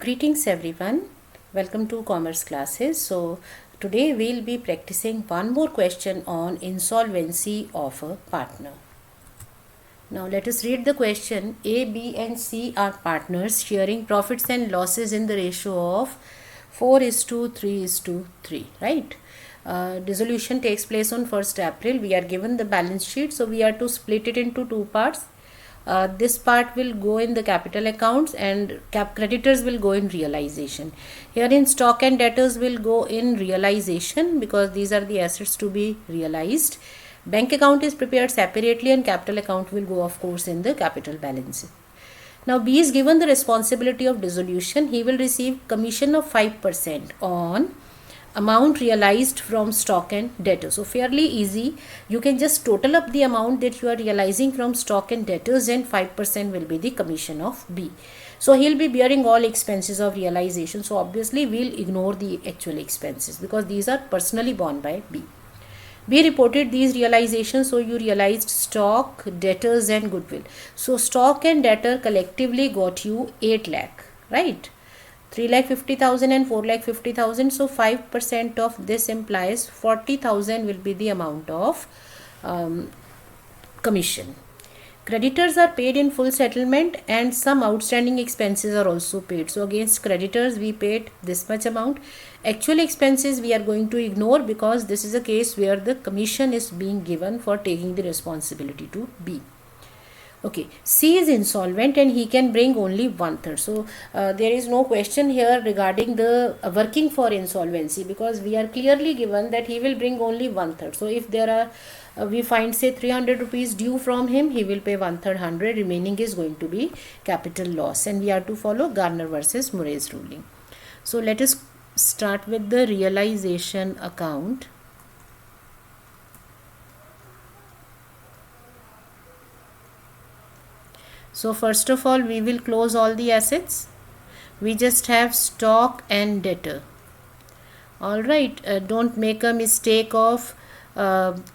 Greetings everyone, welcome to commerce classes. So today we'll be practicing one more question on insolvency of a partner. Now let us read the question. A, B and C are partners sharing profits and losses in the ratio of 4 is to 3 is to 3, right? Dissolution takes place on 1st April. We are given the balance sheet, so we are to split it into two parts. This part will go in the capital accounts and creditors will go in realization. Here in stock and debtors will go in realization because these are the assets to be realized. Bank account is prepared separately and capital account will go, of course, in the capital balance. Now B is given the responsibility of dissolution. He will receive commission of 5% on amount realized from stock and debtors. So fairly easy. You can just total up the amount that you are realizing from stock and debtors and 5% will be the commission of B. So he'll be bearing all expenses of realization. So obviously we'll ignore the actual expenses because these are personally borne by B. B reported these realizations, so you realized stock, debtors and goodwill. So stock and debtor collectively got you 8 lakh, right? 3,50,000 and 4,50,000. So 5% of this implies 40,000 will be the amount of commission. Creditors are paid in full settlement and some outstanding expenses are also paid. So against creditors we paid this much amount. Actual expenses we are going to ignore because this is a case where the commission is being given for taking the responsibility to B. Okay, C is insolvent and he can bring only 1/3. So there is no question here regarding the working for insolvency because we are clearly given that he will bring only 1/3. So if there are we find say 300 rupees due from him, he will pay 1/3 100, remaining is going to be capital loss and we are to follow Garner versus Murray's ruling. So let us start with the realization account. So first of all we will close all the assets. We just have stock and debtor. Alright, don't make a mistake of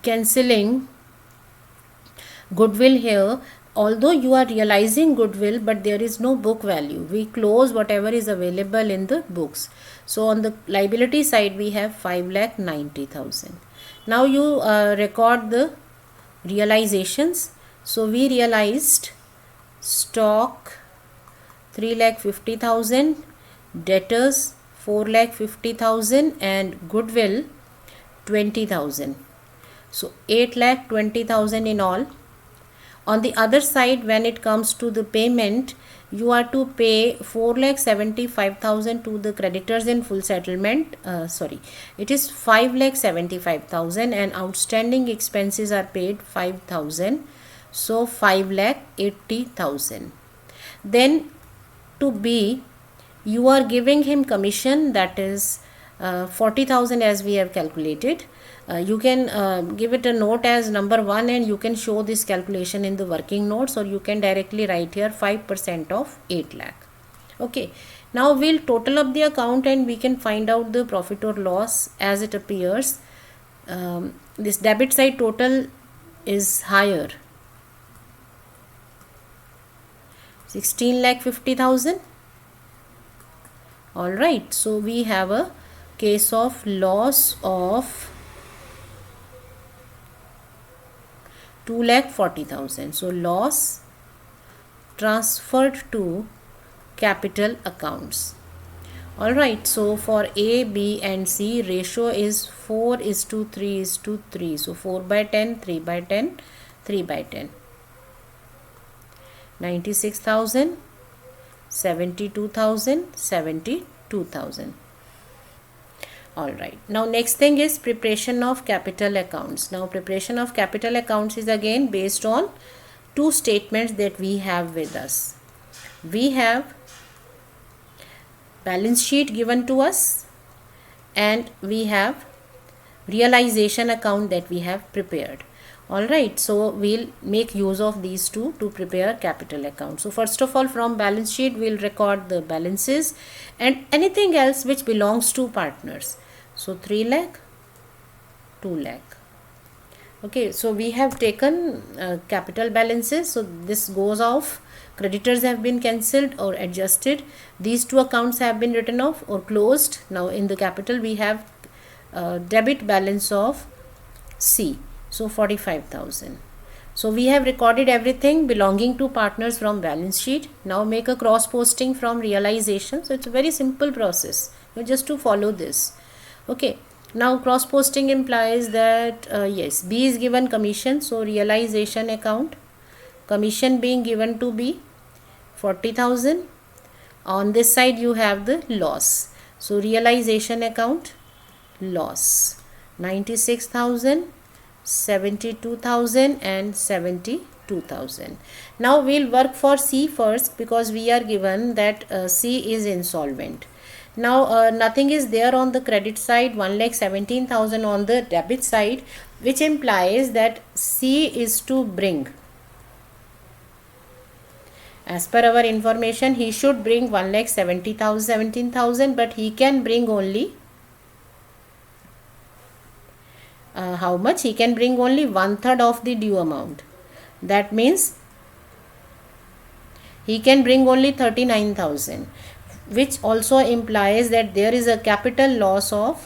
cancelling goodwill here. Although you are realizing goodwill, but there is no book value. We close whatever is available in the books. So on the liability side we have 5,90,000. Now you record the realizations. So we realized stock 3,50,000, debtors 4,50,000 and goodwill 20,000. So 8,20,000 in all. On the other side, when it comes to the payment, you are to pay 4,75,000 to the creditors in full settlement. It is 5,75,000 and outstanding expenses are paid 5,000. So 5,80,000. Then to B, you are giving him commission, that is 40,000 as we have calculated. You can give it a note as number 1 and you can show this calculation in the working notes, or you can directly write here 5% of 8 lakh. Okay, now we'll total up the account and we can find out the profit or loss as it appears. This debit side total is higher, 16,50,000. Alright, so we have a case of loss of 2,40,000. So loss transferred to capital accounts. Alright, so for A, B and C ratio is 4 is to 3 is to 3. So 4/10, 3/10, 3/10. 96,000, 72,000, 72,000. Alright, now next thing is preparation of capital accounts. Now preparation of capital accounts is again based on two statements that we have with us. We have balance sheet given to us and we have realization account that we have prepared. Alright, so we'll make use of these two to prepare capital account. So first of all, from balance sheet we'll record the balances and anything else which belongs to partners. So 3 lakh, 2 lakh. Okay, so we have taken capital balances, so this goes off creditors have been cancelled or adjusted. These two accounts have been written off or closed. Now in the capital we have debit balance of C, so 45,000. So we have recorded everything belonging to partners from balance sheet. Now make a cross posting from realization. So it's a very simple process, just to follow this. Okay, now cross posting implies that yes, B is given commission, so realization account, commission being given to B 40,000. On this side you have the loss, so realization account loss 96,000, 72,000 and 72,000. Now we'll work for C first, because we are given that C is insolvent. Now nothing is there on the credit side, 1,17,000 on the debit side, which implies that C is to bring, as per our information, he should bring 1,17,000, but he can bring only how much? He can bring only 1/3 of the due amount. That means he can bring only 39,000, which also implies that there is a capital loss of,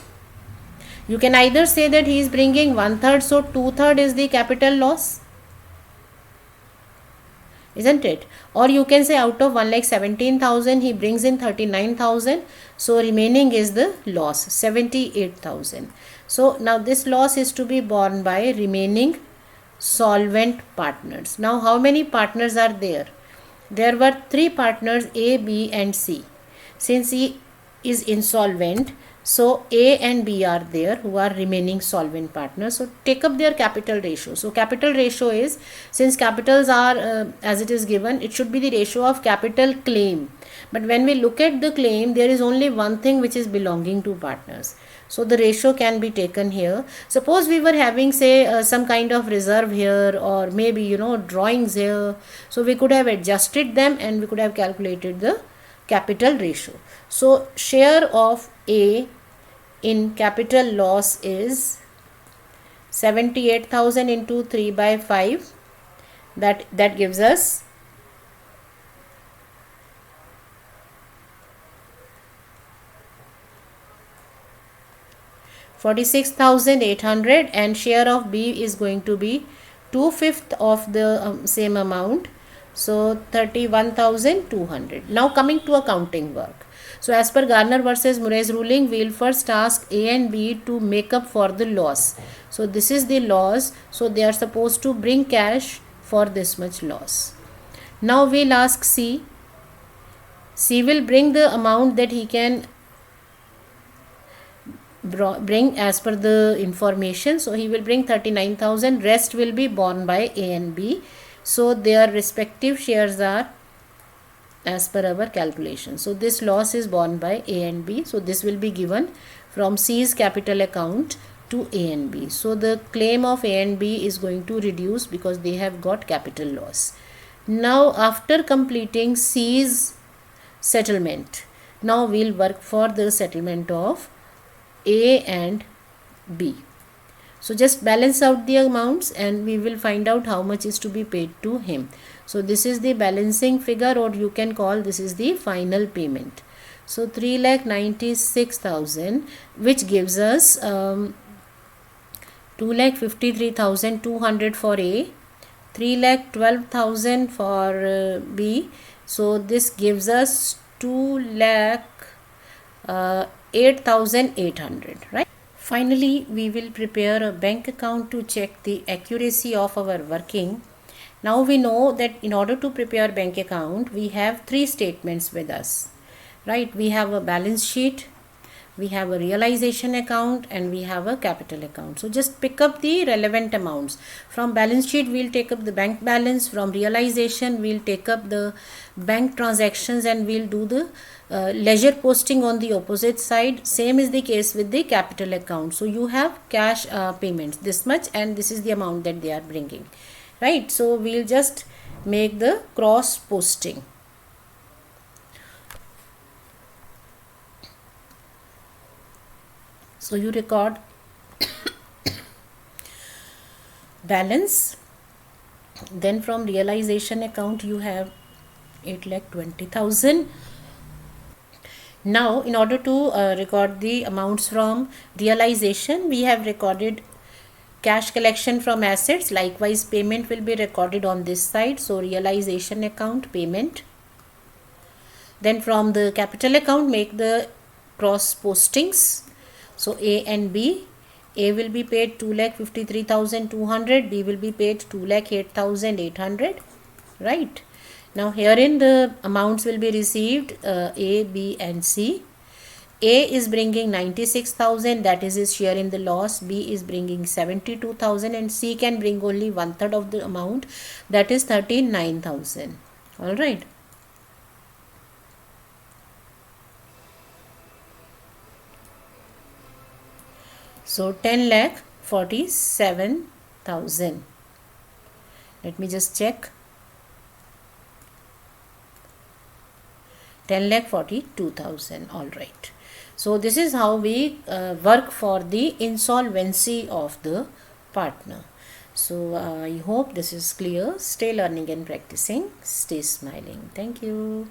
you can either say that he is bringing 1/3, so 2/3 is the capital loss, isn't it? Or you can say out of 1,17,000 he brings in 39,000, so remaining is the loss 78,000. So now this loss is to be borne by remaining solvent partners. Now how many partners are there? There were 3 partners, A, B and C. Since he is insolvent, so A and B are there who are remaining solvent partners. So take up their capital ratio. So capital ratio is, since capitals are as it is given, it should be the ratio of capital claim. But when we look at the claim, there is only one thing which is belonging to partners. So the ratio can be taken here. Suppose we were having say some kind of reserve here, or maybe drawings here. So we could have adjusted them and we could have calculated the capital ratio. So share of A in capital loss is 78,000 into 3/5. That gives us 46,800, and share of B is going to be 2/5 of the same amount, so 31,200. Now coming to accounting work. So as per Garner versus Murray's ruling, we will first ask A and B to make up for the loss. So this is the loss, so they are supposed to bring cash for this much loss. Now we will ask C. C will bring the amount that he can bring as per the information. So he will bring 39,000, rest will be borne by A and B. So their respective shares are as per our calculation. So this loss is borne by A and B. So this will be given from C's capital account to A and B. So the claim of A and B is going to reduce because they have got capital loss. Now after completing C's settlement, now we'll work for the settlement of A and B. So just balance out the amounts and we will find out how much is to be paid to him. So this is the balancing figure, or you can call this is the final payment. So 3,96,000, which gives us 2,53,200 for A, 3,12,000 for B. So this gives us 2,08,800, right? Finally, we will prepare a bank account to check the accuracy of our working. Now we know that in order to prepare bank account, we have 3 statements with us, right? We have a balance sheet, we have a realization account, and we have a capital account. So just pick up the relevant amounts. From balance sheet, we'll take up the bank balance. From realization, we'll take up the bank transactions, and we'll do the ledger posting on the opposite side. Same is the case with the capital account. So you have cash payments, this much, and this is the amount that they are bringing, right? So we'll just make the cross posting. So you record balance, then from realization account you have 8,20,000. Now, in order to record the amounts from realization, we have recorded cash collection from assets. Likewise, payment will be recorded on this side. So, realization account, payment. Then from the capital account, make the cross postings. So, A and B. A will be paid 2,53,200. B will be paid 2,08,800. Right. Now, herein the amounts will be received A, B and C. A is bringing 96,000, that is his share in the loss. B is bringing 72,000 and C can bring only 1/3 of the amount, that is 39,000. Alright. So 10,47,000. Let me just check. 10,42,000. Alright. So this is how we work for the insolvency of the partner. So I hope this is clear. Stay learning and practicing. Stay smiling. Thank you.